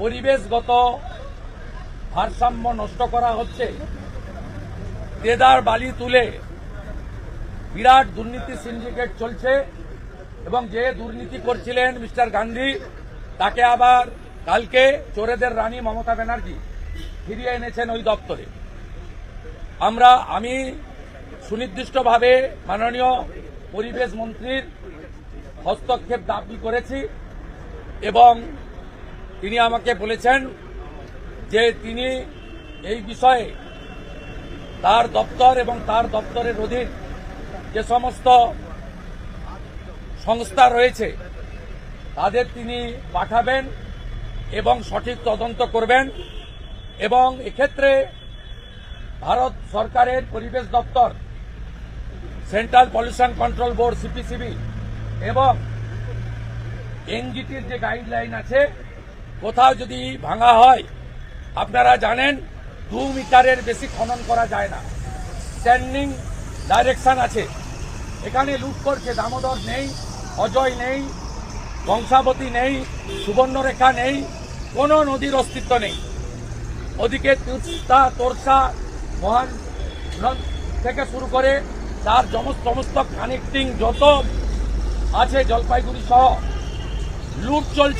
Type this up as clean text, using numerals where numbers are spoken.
পরিবেশগত ভারসাম্য নষ্ট করা হচ্ছে, দেদার বালি তুলে বিরাট দুর্নীতি সিন্ডিকেট চলছে এবং যে দুর্নীতি করছিলেন মিস্টার গান্ধী তাকে আবার কালকে চোরেদের রানী মমতা ব্যানার্জি ফিরিয়ে এনেছেন ওই দপ্তরে। আমি সুনির্দিষ্টভাবে মাননীয় পরিবেশ মন্ত্রীর হস্তক্ষেপ দাবি করেছি এবং তিনি আমাকে বলেছেন যে তিনি এই বিষয়ে তার দপ্তর এবং তার দপ্তরের অধীন যে সমস্ত সংস্থা রয়েছে তাদের তিনি পাঠাবেন এবং সঠিক তদন্ত করবেন এবং এক্ষেত্রে ভারত সরকারের পরিবেশ দপ্তর, central pollution control board CPCB এবং এনজিটির যে গাইডলাইন আছে, কোথাও যদি ভাঙা হয়, আপনারা জানেন 2 মিটারের বেশি খনন করা যায় না, স্ট্যান্ডিং ডাইরেকশন আছে। এখানে লুট করছে, দামোদর নেই, অজয় নেই, কংসাবতী নেই, সুবর্ণরেখা নেই, কোনো নদীর অস্তিত্ব নেই। ওদিকে তিস্তা, তোরসা, মহান থেকে শুরু করে তার সমস্ত কানেক্টিং যত আছে জলপাইগুড়ি সহ লুট চলছে।